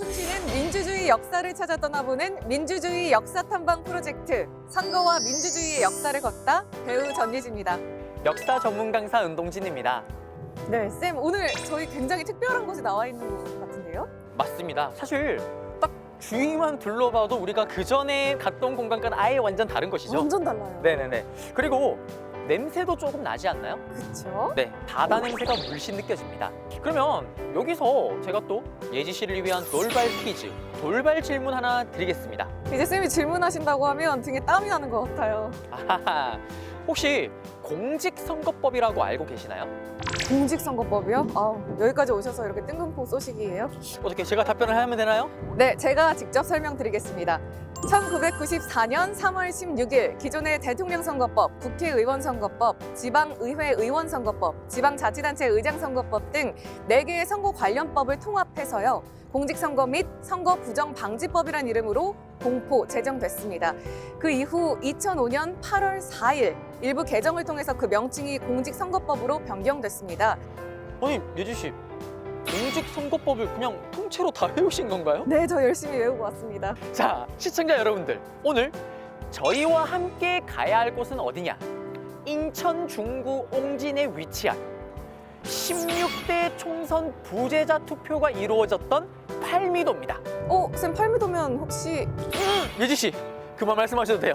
숨쉬는 민주주의 역사를 찾아 떠나보는 민주주의 역사 탐방 프로젝트 선거와 민주주의의 역사를 걷다 배우 전예지입니다. 역사 전문 강사 은동진입니다. 네, 쌤 오늘 저희 굉장히 특별한 곳에 나와 있는 것 같은데요? 맞습니다. 사실 딱 주위만 둘러봐도 우리가 그 전에 갔던 공간과는 아예 완전 다른 것이죠. 완전 달라요. 네네네. 그리고 냄새도 조금 나지 않나요? 그렇죠? 네, 바다 냄새가 물씬 느껴집니다. 그러면 여기서 제가 또 예지 씨를 위한 돌발 퀴즈, 돌발 질문 하나 드리겠습니다. 이제 쌤이 질문하신다고 하면 등에 땀이 나는 것 같아요. 아하하. 혹시 공직선거법이라고 알고 계시나요? 공직선거법이요? 여기까지 오셔서 이렇게 뜬금포 쏘시기예요? 어떻게 제가 답변을 하면 되나요? 네, 제가 직접 설명드리겠습니다. 1994년 3월 16일 기존의 대통령 선거법, 국회의원 선거법, 지방의회 의원 선거법, 지방자치단체 의장 선거법 등 4개의 선거 관련법을 통합해서요. 공직선거 및 선거 부정 방지법이란 이름으로 공포 제정됐습니다. 그 이후 2005년 8월 4일 일부 개정을 통해서 그 명칭이 공직선거법으로 변경됐습니다. 아니, 예지 씨, 공직선거법을 그냥 통째로 다 외우신 건가요? 네, 저 열심히 외우고 왔습니다. 자, 시청자 여러분들, 오늘 저희와 함께 가야 할 곳은 어디냐? 인천 중구 옹진에 위치한 16대 총선 부재자 투표가 이루어졌던 팔미도입니다. 쌤 팔미도면 혹시 예지 씨, 그만 말씀하셔도 돼요.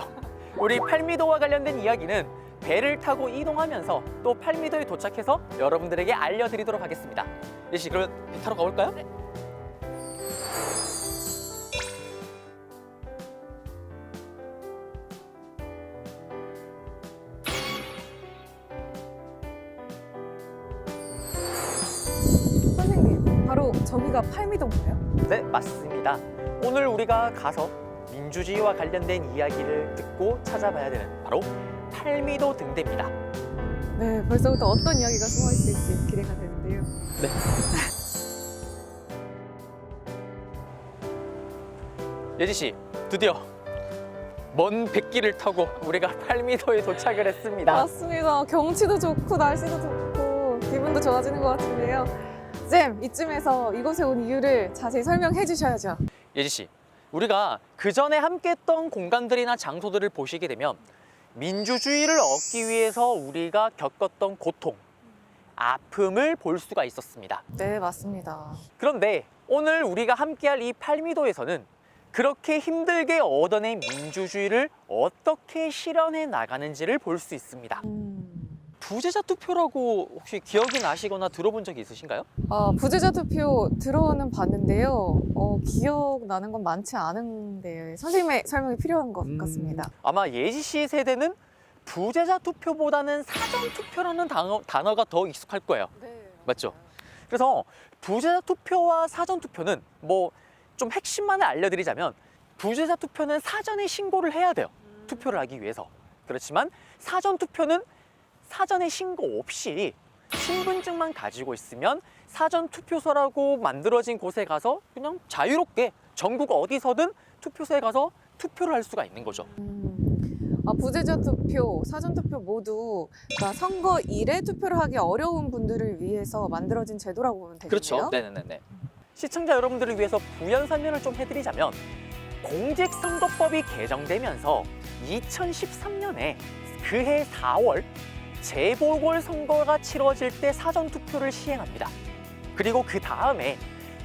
우리 팔미도와 관련된 이야기는 배를 타고 이동하면서 또 팔미도에 도착해서 여러분들에게 알려드리도록 하겠습니다. 예지 씨, 그러면 배 타러 가볼까요? 네. 선생님, 바로 저기가 팔미도인가요? 네, 맞습니다. 오늘 우리가 가서 민주주의와 관련된 이야기를 듣고 찾아봐야 되는 바로 팔미도 등대입니다. 네, 벌써부터 어떤 이야기가 숨어 있을지 기대가 되는데요. 네. 예지 씨, 드디어 먼 백길을 타고 우리가 팔미도에 도착을 했습니다. 맞습니다. 경치도 좋고 날씨도 좋고 기분도 좋아지는 것 같은데요. 쌤, 이쯤에서 이곳에 온 이유를 자세히 설명해 주셔야죠. 예지 씨, 우리가 그 전에 함께했던 공간들이나 장소들을 보시게 되면 민주주의를 얻기 위해서 우리가 겪었던 고통, 아픔을 볼 수가 있었습니다. 네, 맞습니다. 그런데 오늘 우리가 함께할 이 팔미도에서는 그렇게 힘들게 얻어낸 민주주의를 어떻게 실현해 나가는지를 볼 수 있습니다. 부재자 투표라고 혹시 기억이 나시거나 들어본 적이 있으신가요? 부재자 투표 들어는 봤는데요. 기억나는 건 많지 않은데 선생님의 설명이 필요한 것 같습니다. 아마 예지 씨 세대는 부재자 투표보다는 사전 투표라는 단어가 더 익숙할 거예요. 네, 맞죠? 그래서 부재자 투표와 사전 투표는 뭐 좀 핵심만을 알려드리자면 부재자 투표는 사전에 신고를 해야 돼요. 투표를 하기 위해서. 그렇지만 사전 투표는 사전에 신고 없이 신분증만 가지고 있으면 사전 투표소라고 만들어진 곳에 가서 그냥 자유롭게 전국 어디서든 투표소에 가서 투표를 할 수가 있는 거죠. 부재자 투표, 사전 투표 모두 그러니까 선거일에 투표를 하기 어려운 분들을 위해서 만들어진 제도라고 보면 되겠네요. 그렇죠. 네네네. 시청자 여러분들을 위해서 부연 설명을 좀 해드리자면 공직선거법이 개정되면서 2013년에 그해 4월 재보궐선거가 치러질 때 사전투표를 시행합니다. 그리고 그 다음에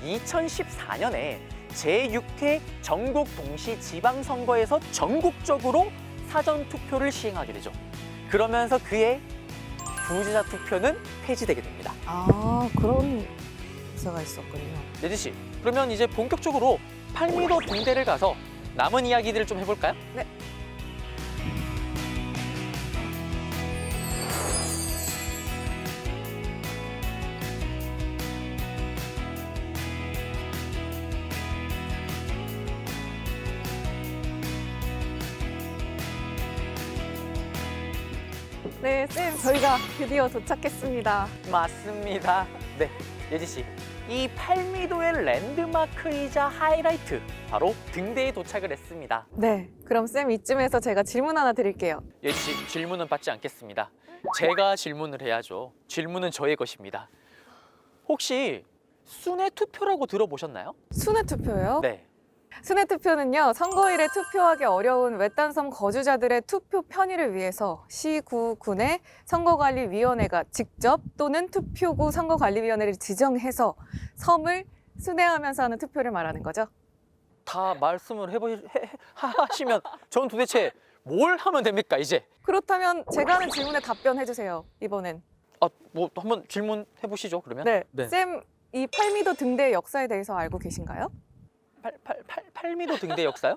2014년에 제6회 전국 동시 지방선거에서 전국적으로 사전투표를 시행하게 되죠. 그러면서 그해 부재자 투표는 폐지되게 됩니다. 그런 역사가 있었군요. 예지 씨, 그러면 이제 본격적으로 팔미도 등대를 가서 남은 이야기들을 좀 해볼까요? 네. 네, 쌤, 저희가 드디어 도착했습니다. 맞습니다. 네, 예지 씨. 이 팔미도의 랜드마크이자 하이라이트, 바로 등대에 도착을 했습니다. 네, 그럼 쌤 이쯤에서 제가 질문 하나 드릴게요. 예지 씨, 질문은 받지 않겠습니다. 제가 질문을 해야죠. 질문은 저의 것입니다. 혹시 순회 투표라고 들어보셨나요? 순회 투표요? 네. 순회 투표는요, 선거일에 투표하기 어려운 외딴섬 거주자들의 투표 편의를 위해서 시, 구, 군의 선거관리위원회가 직접 또는 투표구 선거관리위원회를 지정해서 섬을 순회하면서 하는 투표를 말하는 거죠. 다 말씀을 하시면 전 도대체 뭘 하면 됩니까, 이제? 그렇다면 제가 하는 질문에 답변해 주세요, 이번엔. 뭐 한번 질문해 보시죠, 그러면. 네. 네. 쌤, 이 팔미도 등대의 역사에 대해서 알고 계신가요? 팔미도 등대 역사요?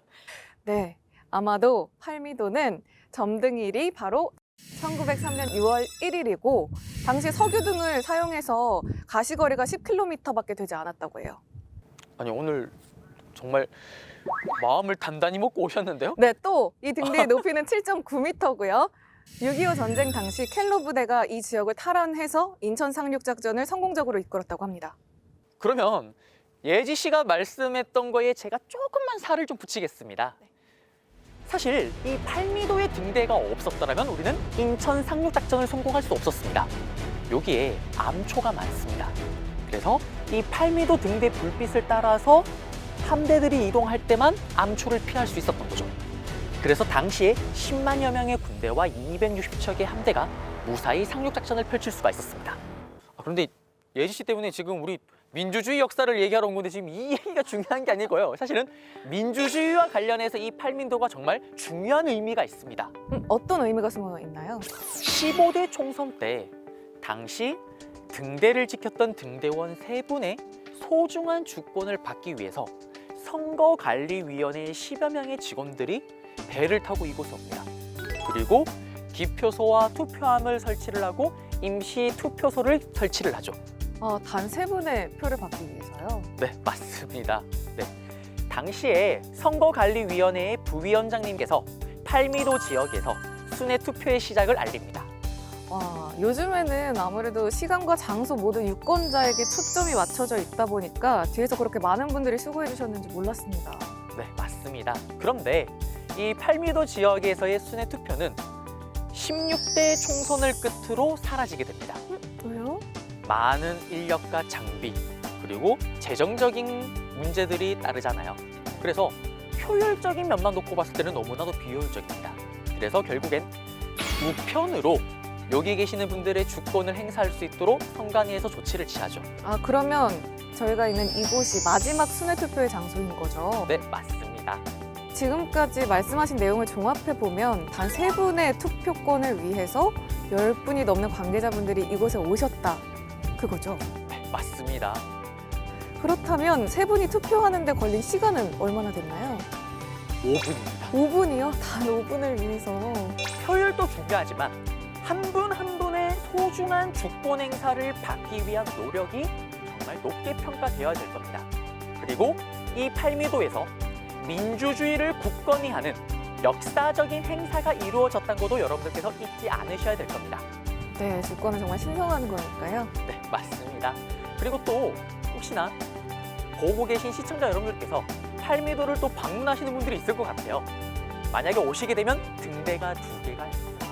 네. 아마도 팔미도는 점등일이 바로 1903년 6월 1일이고 당시 석유 등을 사용해서 가시거리가 10km밖에 되지 않았다고 해요. 아니, 오늘 정말 마음을 단단히 먹고 오셨는데요? 네, 또 이 등대의 높이는 7.9m고요. 6.25 전쟁 당시 켈로 부대가 이 지역을 탈환해서 인천 상륙 작전을 성공적으로 이끌었다고 합니다. 그러면 예지 씨가 말씀했던 거에 제가 조금만 살을 좀 붙이겠습니다. 사실 이 팔미도의 등대가 없었더라면 우리는 인천 상륙 작전을 성공할 수 없었습니다. 여기에 암초가 많습니다. 그래서 이 팔미도 등대 불빛을 따라서 함대들이 이동할 때만 암초를 피할 수 있었던 거죠. 그래서 당시에 10만여 명의 군대와 260척의 함대가 무사히 상륙 작전을 펼칠 수가 있었습니다. 그런데 예지 씨 때문에 지금 우리 민주주의 역사를 얘기하러 온 건데 지금 이 얘기가 중요한 게 아니고요. 사실은 민주주의와 관련해서 이 팔민도가 정말 중요한 의미가 있습니다. 어떤 의미가 숨어 있나요? 15대 총선 때 당시 등대를 지켰던 등대원 3분의 소중한 주권을 받기 위해서 선거관리위원회의 10여 명의 직원들이 배를 타고 이곳에 옵니다. 그리고 기표소와 투표함을 설치를 하고 임시 투표소를 설치를 하죠. 단 3분의 표를 받기 위해서요? 네, 맞습니다. 네. 당시에 선거관리위원회의 부위원장님께서 팔미도 지역에서 순회 투표의 시작을 알립니다. 요즘에는 아무래도 시간과 장소 모두 유권자에게 초점이 맞춰져 있다 보니까 뒤에서 그렇게 많은 분들이 수고해 주셨는지 몰랐습니다. 네, 맞습니다. 그런데 이 팔미도 지역에서의 순회 투표는 16대 총선을 끝으로 사라지게 됩니다. 왜요? 많은 인력과 장비 그리고 재정적인 문제들이 따르잖아요. 그래서 효율적인 면만 놓고 봤을 때는 너무나도 비효율적입니다. 그래서 결국엔 우편으로 여기 계시는 분들의 주권을 행사할 수 있도록 선관위에서 조치를 취하죠. 그러면 저희가 있는 이곳이 마지막 순회 투표의 장소인 거죠? 네, 맞습니다. 지금까지 말씀하신 내용을 종합해 보면 단 3분의 투표권을 위해서 10분이 넘는 관계자분들이 이곳에 오셨다. 그거죠? 네, 맞습니다. 그렇다면 3분이 투표하는 데 걸린 시간은 얼마나 됐나요? 5분입니다. 5분이요? 단 5분을 위해서. 효율도 중요하지만 한 분 한 분의 소중한 주권 행사를 받기 위한 노력이 정말 높게 평가되어야 될 겁니다. 그리고 이 팔미도에서 민주주의를 굳건히 하는 역사적인 행사가 이루어졌다는 것도 여러분들께서 잊지 않으셔야 될 겁니다. 네, 주권은 정말 신성한 거니까요. 네, 맞습니다. 그리고 또 혹시나 보고 계신 시청자 여러분들께서 팔미도를 또 방문하시는 분들이 있을 것 같아요. 만약에 오시게 되면 등대가 2개가 있습니다.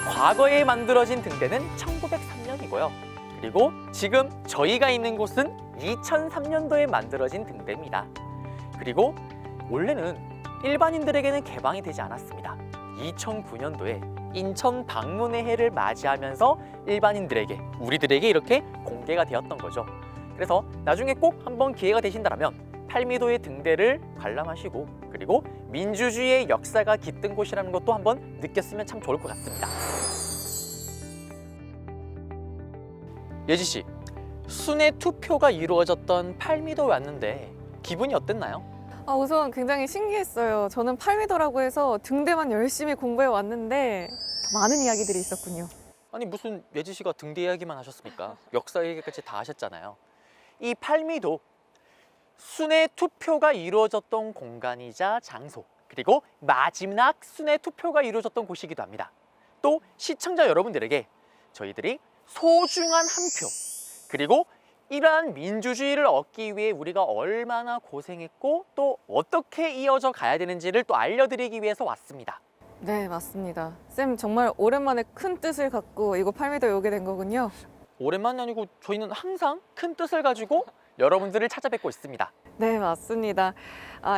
과거에 만들어진 등대는 1903년이고요. 그리고 지금 저희가 있는 곳은 2003년도에 만들어진 등대입니다. 그리고 원래는 일반인들에게는 개방이 되지 않았습니다. 2009년도에 인천 방문의 해를 맞이하면서 일반인들에게, 우리들에게 이렇게 공개가 되었던 거죠. 그래서 나중에 꼭 한번 기회가 되신다면 팔미도의 등대를 관람하시고 그리고 민주주의의 역사가 깃든 곳이라는 것도 한번 느꼈으면 참 좋을 것 같습니다. 예지 씨, 순회 투표가 이루어졌던 팔미도에 왔는데 기분이 어땠나요? 우선 굉장히 신기했어요. 저는 팔미도라고 해서 등대만 열심히 공부해 왔는데 더 많은 이야기들이 있었군요. 아니 무슨 예지 씨가 등대 이야기만 하셨습니까? 역사 얘기까지 다 하셨잖아요. 이 팔미도 순회 투표가 이루어졌던 공간이자 장소, 그리고 마지막 순회 투표가 이루어졌던 곳이기도 합니다. 또 시청자 여러분들에게 저희들이 소중한 한 표, 그리고 이러한 민주주의를 얻기 위해 우리가 얼마나 고생했고 또 어떻게 이어져 가야 되는지를 또 알려드리기 위해서 왔습니다. 네, 맞습니다. 쌤 정말 오랜만에 큰 뜻을 갖고 이곳 팔미도에 오게 된 거군요. 오랜만이 아니고 저희는 항상 큰 뜻을 가지고 여러분들을 찾아뵙고 있습니다. 네, 맞습니다.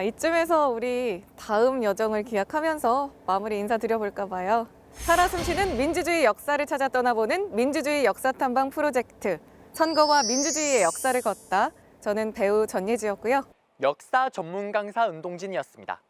이쯤에서 우리 다음 여정을 기약하면서 마무리 인사드려볼까 봐요. 살아 숨쉬는 민주주의 역사를 찾아 떠나보는 민주주의 역사 탐방 프로젝트. 선거와 민주주의의 역사를 걷다. 저는 배우 전예지였고요. 역사 전문 강사 은동진이었습니다.